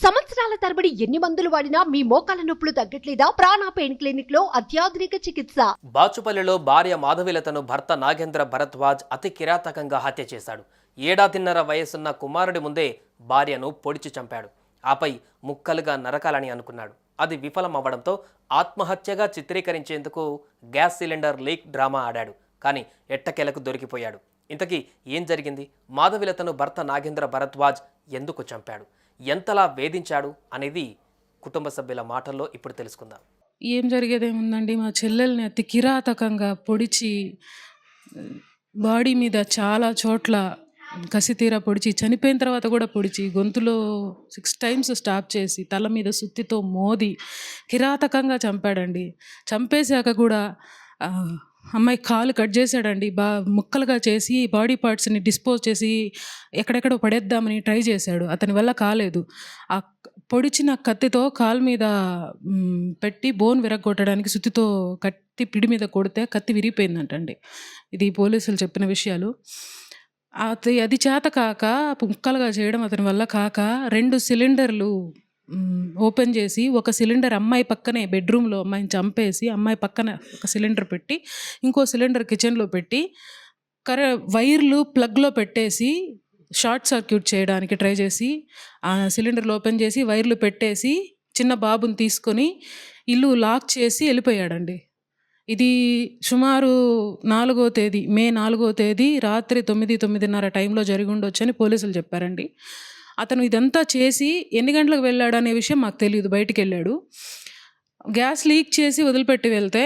సంవత్సరాల తరబడి ఎన్ని మందులు వాడినా మీ మోకాల నొప్పులు తగ్గట్లేదా? ప్రాణ పెయిన్ క్లినిక్ లో అత్యాధునిక చికిత్స. బాచుపల్లిలో భార్య మాధవిలతను భర్త నాగేంద్ర భరద్వాజ్ అతి కిరాతకంగా హత్య చేశాడు. ఏడాదిన్నర వయసున్న కుమారుడి ముందే భార్యను పొడిచి చంపాడు. ఆపై ముక్కలుగా నరకాలని అనుకున్నాడు. అది విఫలమవ్వడంతో ఆత్మహత్యగా చిత్రీకరించేందుకు గ్యాస్ సిలిండర్ లీక్ డ్రామా ఆడాడు. కానీ ఎట్టకేలకు దొరికిపోయాడు. ఇంతకీ ఏం జరిగింది? మాధవిలతను భర్త నాగేంద్ర భరద్వాజ్ ఎందుకు చంపాడు? ఎంతలా వేధించాడు అనేది కుటుంబ సభ్యుల మాటల్లో ఇప్పుడు తెలుసుకుందాం. ఏం జరిగేదేముందండి, మా చెల్లెల్ని అతి కిరాతకంగా పొడిచి బాడీ మీద చాలా చోట్ల కసితీరా పొడిచి, చనిపోయిన తర్వాత కూడా పొడిచి, గొంతులో 6 టైమ్స్ స్టాప్ చేసి, తల మీద సుత్తితో మోది కిరాతకంగా చంపాడండి. చంపేశాక కూడా అమ్మాయి కాలు కట్ చేశాడండి. ముక్కలుగా చేసి బాడీ పార్ట్స్ని డిస్పోజ్ చేసి ఎక్కడెక్కడో పడేద్దామని ట్రై చేశాడు. అతని వల్ల కాలేదు. ఆ పొడిచిన కత్తితో కాలు మీద పెట్టి బోన్ విరగొట్టడానికి సుత్తితో కత్తి పిడి మీద కొడితే కత్తి విరిగిపోయిందంటండి. ఇది పోలీసులు చెప్పిన విషయాలు. అది చేత కాక, ముక్కలుగా చేయడం అతని వల్ల కాక, 2 సిలిండర్లు ఓపెన్ చేసి, ఒక సిలిండర్ అమ్మాయి పక్కనే బెడ్రూమ్లో అమ్మాయిని చంపేసి, అమ్మాయి పక్కన ఒక సిలిండర్ పెట్టి, ఇంకో సిలిండర్ కిచెన్లో పెట్టి, వైర్లు ప్లగ్లో పెట్టేసి షార్ట్ సర్క్యూట్ చేయడానికి ట్రై చేసి, ఆ సిలిండర్లు ఓపెన్ చేసి వైర్లు పెట్టేసి చిన్న బాబుని తీసుకొని ఇల్లు లాక్ చేసి వెళ్ళిపోయాడండి. ఇది సుమారు 4వ తేదీ, మే 4వ తేదీ రాత్రి 9-9:30 టైంలో జరిగి ఉండొచ్చని పోలీసులు చెప్పారండి. అతను ఇదంతా చేసి ఎన్ని గంటలకు వెళ్ళాడు అనే విషయం మాకు తెలియదు. బయటికి వెళ్ళాడు. గ్యాస్ లీక్ చేసి వదిలిపెట్టి వెళ్తే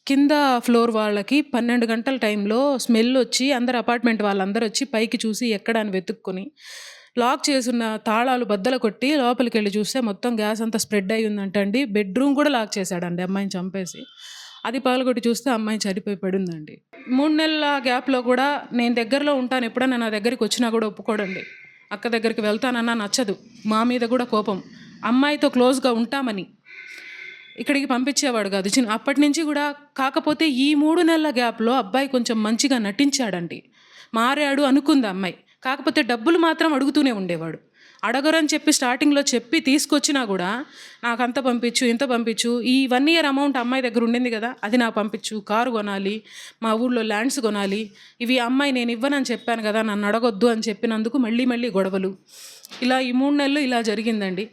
కింద ఫ్లోర్ వాళ్ళకి 12 గంటల టైంలో స్మెల్ వచ్చి, అందరు అపార్ట్మెంట్ వాళ్ళందరూ వచ్చి పైకి చూసి ఎక్కడ అని వెతుక్కొని, లాక్ చేసున్న తాళాలు బద్దలు కొట్టి లోపలికి వెళ్ళి చూస్తే మొత్తం గ్యాస్ అంతా స్ప్రెడ్ అయ్యి ఉందంట అండి. బెడ్రూమ్ కూడా లాక్ చేశాడండి అమ్మాయిని చంపేసి. అది పగలగొట్టి చూస్తే అమ్మాయి చనిపోయి పడిందండి. 3 నెలల గ్యాప్లో కూడా నేను దగ్గరలో ఉంటాను, ఎప్పుడన్నా నా దగ్గరికి వచ్చినా కూడా ఒప్పుకోడండి. అక్క దగ్గరికి వెళ్తానన్నా నచ్చదు. మా మీద కూడా కోపం. అమ్మాయితో క్లోజ్గా ఉంటామని ఇక్కడికి పంపించేవాడు కాదు అప్పటి నుంచి కూడా. కాకపోతే ఈ 3 నెలల గ్యాప్లో అబ్బాయి కొంచెం మంచిగా నటించాడండి. మారాడు అనుకుంది అమ్మాయి. కాకపోతే డబ్బులు మాత్రం అడుగుతూనే ఉండేవాడు. అడగరని చెప్పి స్టార్టింగ్లో చెప్పి తీసుకొచ్చినా కూడా, నాకు అంత పంపించు, ఇంత పంపించు, ఈ 1 year అమౌంట్ అమ్మాయి దగ్గర ఉండింది కదా, అది నాకు పంపించు, కారు కొనాలి, మా ఊళ్ళో ల్యాండ్స్ కొనాలి, ఇవి అమ్మాయి నేను ఇవ్వనని చెప్పాను కదా, నన్ను అడగొద్దు అని చెప్పినందుకు మళ్ళీ గొడవలు. ఇలా ఈ 3 నెలలు ఇలా జరిగిందండి.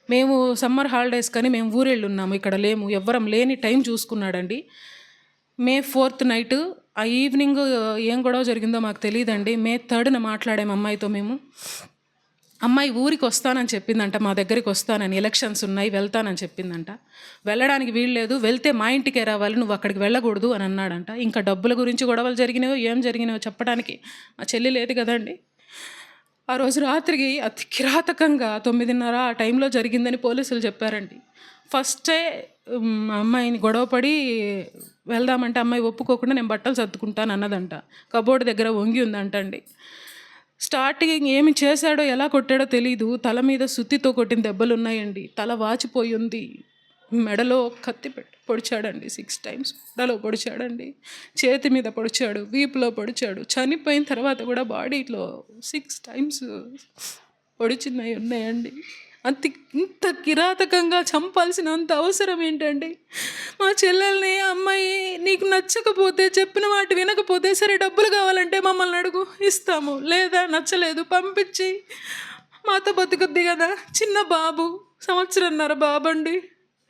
మేము సమ్మర్ హాలిడేస్ కానీ మేము ఊరెళ్ళి ఉన్నాము, ఇక్కడ లేము, ఎవ్వరం లేని టైం చూసుకున్నాడండి. మే 4th నైట్, ఆ ఈవినింగ్ ఏం గొడవ జరిగిందో మాకు తెలియదండి. మే 3rd మాట్లాడాము అమ్మాయితో మేము. అమ్మాయి ఊరికి వస్తానని చెప్పిందంట, మా దగ్గరికి వస్తానని, ఎలక్షన్స్ ఉన్నాయి వెళ్తానని చెప్పిందంట. వెళ్ళడానికి వీల్లేదు, వెళ్తే మా ఇంటికే రావాలి, నువ్వు అక్కడికి వెళ్ళకూడదు అని అన్నాడంట. ఇంకా డబ్బుల గురించి గొడవలు జరిగినాయో ఏం జరిగినాయో చెప్పడానికి మా చెల్లి లేదు కదండి. ఆ రోజు రాత్రికి అతి కిరాతకంగా 9:30 ఆ టైంలో జరిగిందని పోలీసులు చెప్పారండి. ఫస్టే అమ్మాయిని గొడవపడి వెళ్దామంటే అమ్మాయి ఒప్పుకోకుండా నేను బట్టలు సర్దుకుంటాను అన్నదంట. కబోర్డ్ దగ్గర వంగి ఉందంట అండి. స్టార్టింగ్ ఏమి చేశాడో, ఎలా కొట్టాడో తెలీదు. తల మీద సుత్తితో కొట్టిన దెబ్బలు ఉన్నాయండి. తల వాచిపోయి ఉంది. మెడలో కత్తి పెట్టి పొడిచాడండి. 6 టైమ్స్ మెడలో పొడిచాడండి. చేతి మీద పొడిచాడు, వీపులో పొడిచాడు. చనిపోయిన తర్వాత కూడా బాడీలో 6 టైమ్స్ పొడిచినవి ఉన్నాయండి. ఇంత కిరాతకంగా చంపాల్సినంత అవసరం ఏంటండి? మా చెల్లెల్ని, అమ్మాయి నీకు నచ్చకపోతే, చెప్పిన మాట వినకపోతే, సరే డబ్బులు కావాలంటే మమ్మల్ని అడుగు, ఇస్తాము, లేదా నచ్చలేదు పంపించి మాతో బతుకుద్ది కదా. చిన్న బాబు, 1.5 బాబండి,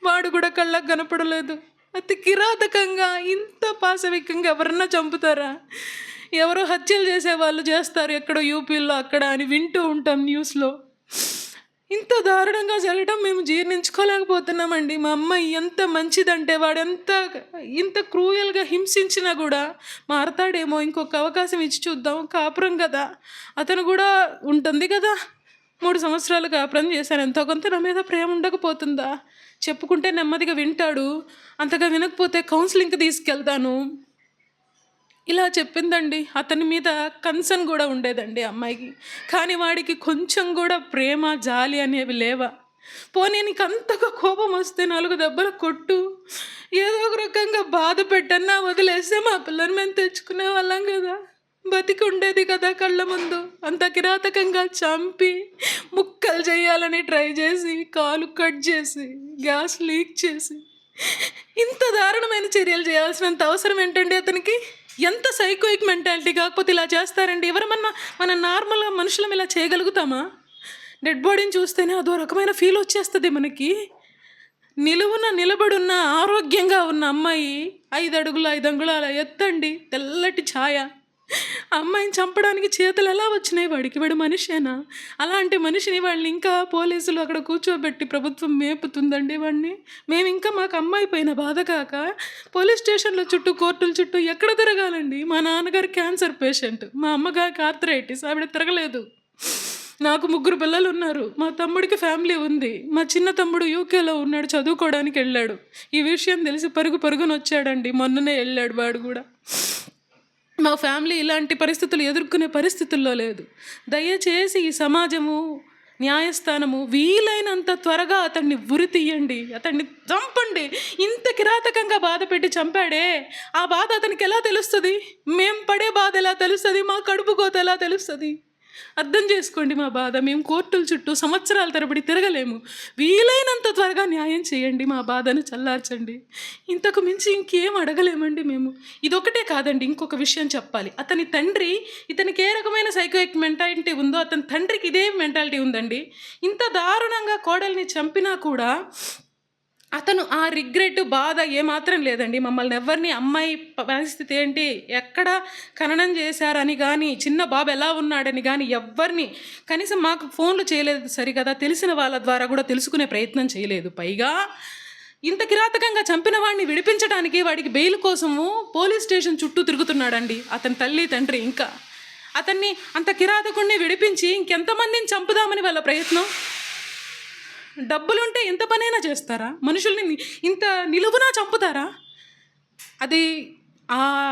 వాడు కూడా కళ్ళకు కనపడలేదు. అతి కిరాతకంగా, ఇంత పాశవికంగా ఎవరన్నా చంపుతారా? ఎవరో హత్యలు చేసేవాళ్ళు చేస్తారు ఎక్కడో యూపీలో అక్కడ అని వింటూ ఉంటాం న్యూస్లో. ఇంత దారుణంగా జరగడం మేము జీర్ణించుకోలేకపోతున్నామండి. మా అమ్మాయి ఎంత మంచిదంటే, ఇంత క్రూయల్గా హింసించినా కూడా మారతాడేమో, ఇంకొక అవకాశం ఇచ్చి చూద్దాం, కాపురం కదా, అతను కూడా ఉంటుంది కదా, 3 సంవత్సరాలు కాపురం చేశాను, ఎంతో కొంత నా మీద ప్రేమ ఉండకపోతుందా? చెప్పుకుంటే నెమ్మదిగా వింటాడు, అంతగా వినకపోతే కౌన్సిలింగ్కి తీసుకెళ్తాను, ఇలా చెప్పిందండి. అతని మీద కన్సర్న్ కూడా ఉండేదండి అమ్మాయికి. కానీ వాడికి కొంచెం కూడా ప్రేమ, జాలి అనేవి లేవా? పోనీ నీకు అంతగా కోపం వస్తే 4 దెబ్బలు కొట్టు, ఏదో ఒక రకంగా బాధ పెట్టన్నా వదిలేస్తే మా పిల్లని మేము తెచ్చుకునే వాళ్ళం కదా. బతికి ఉండేది కదా కళ్ళ ముందు. అంత కిరాతకంగా చంపి ముక్కలు చేయాలని ట్రై చేసి, కాలు కట్ చేసి, గ్యాస్ లీక్ చేసి, ఇంత దారుణమైన చర్యలు చేయాల్సినంత అవసరం ఏంటండి అతనికి? ఎంత సైకోయిక్ మెంటాలిటీ కాకపోతే ఇలా చేస్తారండి? ఎవరమన్నా మన నార్మల్గా మనుషులం ఇలా చేయగలుగుతామా? డెడ్ బాడీని చూస్తేనే అదో రకమైన ఫీల్ వచ్చేస్తుంది మనకి. నిలువున నిలబడున్న ఆరోగ్యంగా ఉన్న అమ్మాయి 5 అడుగుల 5 అంగుళాల ఎత్తండి, తెల్లటి ఛాయ. ఆ అమ్మాయిని చంపడానికి చేతులు ఎలా వచ్చినాయి వాడికి? వాడు మనిషేనా? అలాంటి మనిషిని వాళ్ళని ఇంకా పోలీసులు అక్కడ కూర్చోబెట్టి ప్రభుత్వం మేపుతుందండి వాడిని. మేము ఇంకా మాకు అమ్మాయి పైన బాధ కాక పోలీస్ స్టేషన్ల చుట్టూ, కోర్టుల చుట్టూ ఎక్కడ తిరగాలండి? మా నాన్నగారు క్యాన్సర్ పేషెంట్, మా అమ్మగారికి ఆర్థరైటిస్, ఆవిడ తిరగలేదు. నాకు 3 పిల్లలు ఉన్నారు. మా తమ్ముడికి ఫ్యామిలీ ఉంది. మా చిన్న తమ్ముడు యూకేలో ఉన్నాడు, చదువుకోవడానికి వెళ్ళాడు. ఈ విషయం తెలిసి పరుగున వచ్చాడండి. మొన్ననే వెళ్ళాడు వాడు కూడా. మా ఫ్యామిలీ ఇలాంటి పరిస్థితులు ఎదుర్కొనే పరిస్థితుల్లో లేదు. దయచేసి ఈ సమాజము, న్యాయస్థానము వీలైనంత త్వరగా అతన్ని ఉరి తీయండి, అతన్ని చంపండి. ఇంత కిరాతకంగా బాధ పెట్టి చంపాడే, ఆ బాధ అతనికి ఎలా తెలుస్తుంది? మేము పడే బాధ ఎలా తెలుస్తుంది? మా కడుపు కోత ఎలా తెలుస్తుంది? అర్థం చేసుకోండి మా బాధ. మేము కోర్టుల చుట్టూ సంవత్సరాల తరబడి తిరగలేము. వీలైనంత త్వరగా న్యాయం చేయండి, మా బాధను చల్లార్చండి. ఇంతకు మించి ఇంకేం అడగలేమండి మేము. ఇదొకటే కాదండి, ఇంకొక విషయం చెప్పాలి. అతని తండ్రి, ఇతనికి ఏ రకమైన సైకోయిక్ మెంటాలిటీ ఉందో అతని తండ్రికి ఇదే మెంటాలిటీ ఉందండి. ఇంత దారుణంగా కోడల్ని చంపినా కూడా అతను ఆ రిగ్రెట్, బాధ ఏమాత్రం లేదండి. మమ్మల్ని ఎవరిని, అమ్మాయి పరిస్థితి ఏంటి, ఎక్కడ ఖననం చేశారని కానీ, చిన్న బాబు ఎలా ఉన్నాడని కానీ ఎవ్వరిని కనీసం మాకు ఫోన్లు చేయలేదు సరికదా, తెలిసిన వాళ్ళ ద్వారా కూడా తెలుసుకునే ప్రయత్నం చేయలేదు. పైగా ఇంత కిరాతకంగా చంపిన వాడిని విడిపించడానికి వాడికి బెయిల్ కోసము పోలీస్ స్టేషన్ చుట్టూ తిరుగుతున్నాడండి అతని తల్లి తండ్రి. ఇంకా అతన్ని, అంత కిరాతకుడిని విడిపించి ఇంకెంతమందిని చంపుదామని వాళ్ళ ప్రయత్నం. డబ్బులుంటే ఎంత పనైనా చేస్తారా? మనుషుల్ని ఇంత నిలువునా చంపుతారా? అది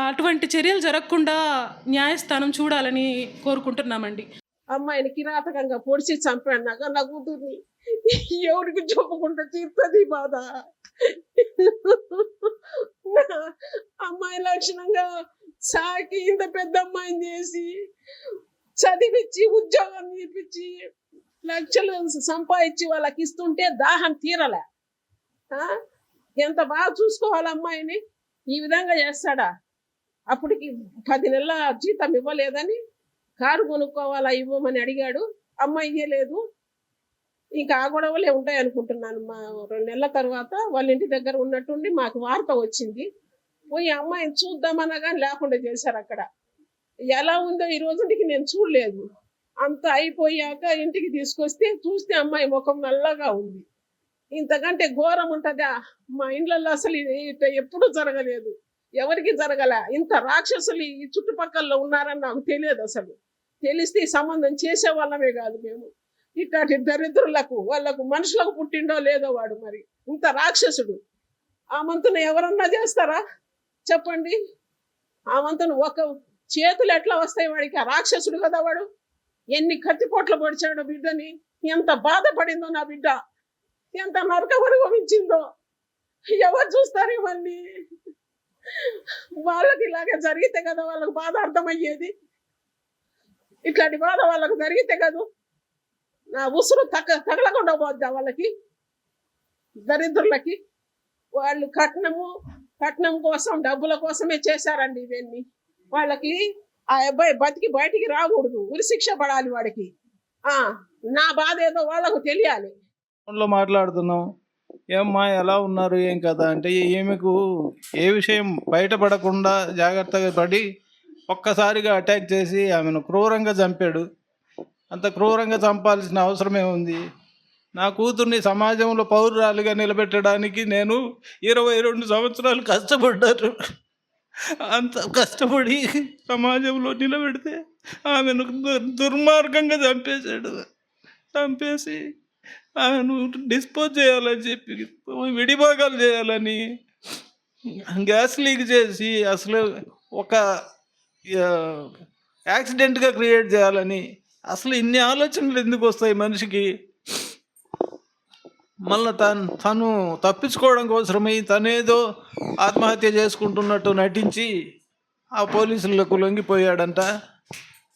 అటువంటి చర్యలు జరగకుండా న్యాయస్థానం చూడాలని కోరుకుంటున్నామండి. అమ్మాయిని కిరాతకంగా పొడిచి చంపాడు. నా కూతుర్ని ఎవరికి చెప్పుకుంటూ తీరుతుంది బాధ. అమ్మాయి లక్షణంగా సాకి ఇంత పెద్ద అమ్మాయిని చేసి చదివించి ఉద్యోగం చేపించి లక్షలు సంపాదించి వాళ్ళకి ఇస్తుంటే దాహం తీరలే. ఎంత బాగా చూసుకోవాలి అమ్మాయిని, ఈ విధంగా చేస్తాడా? అప్పటికి 10 నెలల జీతం ఇవ్వలేదని కారు కొనుక్కోవాలా ఇవ్వమని అడిగాడు. అమ్మాయి ఇవ్వలేదు. ఇంకా ఆ గొడవలే ఉంటాయి అనుకుంటున్నాను. మా 2 నెలల తర్వాత వాళ్ళ ఇంటి దగ్గర ఉన్నట్టుండి మాకు వార్త వచ్చింది. పోయి అమ్మాయిని చూద్దామనగా లేకుండా చేశారు. అక్కడ ఎలా ఉందో ఈ రోజుకి నేను చూడలేదు. అంత అయిపోయాక ఇంటికి తీసుకొస్తే చూస్తే అమ్మాయి ముఖం నల్లగా ఉంది. ఇంతకంటే ఘోరం ఉంటుందా? మా ఇండ్లలో అసలు ఎప్పుడూ జరగలేదు, ఎవరికి జరగలే. ఇంత రాక్షసులు ఈ చుట్టుపక్కల ఉన్నారని నాకు తెలియదు. అసలు తెలిస్తే సంబంధం చేసే వాళ్ళమే కాదు మేము. ఇట్లాంటి దరిద్రులకు, వాళ్ళకు మనుషులకు పుట్టిండో లేదో వాడు. మరి ఇంత రాక్షసుడు ఆ మంతును ఎవరన్నా చేస్తారా చెప్పండి? ఆ మంతును ఒక చేతులు ఎట్లా వస్తాయి వాడికి? ఆ రాక్షసుడు కదా వాడు. ఎన్ని కత్తిపోట్లు పొడిచాడో బిడ్డని, ఎంత బాధపడిందో నా బిడ్డ, ఎంత నరకం అనుభవించిందో. ఎవరు చూస్తారు ఇవన్నీ? వాళ్ళకి ఇలాగే జరిగితే కదా వాళ్ళకి బాధ అర్థమయ్యేది. ఇట్లాంటి బాధ వాళ్ళకు జరిగితే కదా నా ఉసురు తగలకుండా పోద్దా వాళ్ళకి, దరిద్రులకి. వాళ్ళు కట్నం కోసం, డబ్బుల కోసమే చేశారండి ఇవన్నీ. వాళ్ళకి ఆ అబ్బాయి బతికి బయటికి రాకూడదు, ఉరిశిక్ష పడాలి వాడికి. నా బాధ ఏదో వాళ్ళకు తెలియాలి. ఫోన్లో మాట్లాడుతున్నాం, ఏమ్మా ఎలా ఉన్నారు ఏం కదా అంటే, ఈమెకు ఏ విషయం బయటపడకుండా జాగ్రత్తగా పడి ఒక్కసారిగా అటాక్ చేసి ఆమెను క్రూరంగా చంపాడు. అంత క్రూరంగా చంపాల్సిన అవసరమే ఉంది? నా కూతుర్ని సమాజంలో పౌరురాలుగా నిలబెట్టడానికి నేను 22 సంవత్సరాలు కష్టపడ్డాను. అంత కష్టపడి సమాజంలో నిలబెడితే ఆమెను దుర్మార్గంగా చంపేసి ఆమెను డిస్పోజ్ చేయాలని చెప్పి, విడిభాగాలు చేయాలని, గ్యాస్ లీక్ చేసి అసలు ఒక యాక్సిడెంట్గా క్రియేట్ చేయాలని, అసలు ఇన్ని ఆలోచనలు ఎందుకు వస్తాయి మనిషికి? మళ్ళీ తను తప్పించుకోవడం కోసమై తనేదో ఆత్మహత్య చేసుకుంటున్నట్టు నటించి ఆ పోలీసులకు లొంగిపోయాడంట.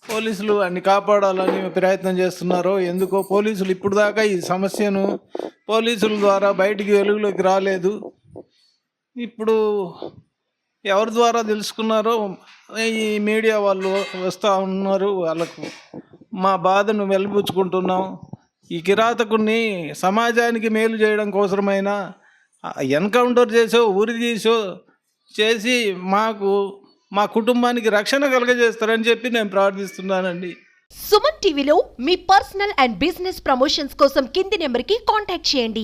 పోలీసులు అన్ని కాపాడాలని ప్రయత్నం చేస్తున్నారో ఎందుకో పోలీసులు ఇప్పుడు దాకా ఈ సమస్యను పోలీసుల ద్వారా బయటికి వెలుగులోకి రాలేదు. ఇప్పుడు ఎవరి ద్వారా తెలుసుకున్నారో ఈ మీడియా వాళ్ళు వస్తూ ఉన్నారు. వాళ్ళకు మా బాధను వెలిబుచ్చుకుంటున్నాం. ఈ కిరాతకుడిని సమాజానికి మేలు చేయడం కోసమైనా ఎన్కౌంటర్ చేసో ఉరి తీసో చేసి మా కుటుంబానికి రక్షణ కలగజేస్తారని చెప్పి నేను ప్రార్థిస్తున్నానండి. సుమన్ టీవీలో మీ పర్సనల్ అండ్ బిజినెస్ ప్రమోషన్స్ కోసం కింది నెంబర్కి కాంటాక్ట్ చేయండి.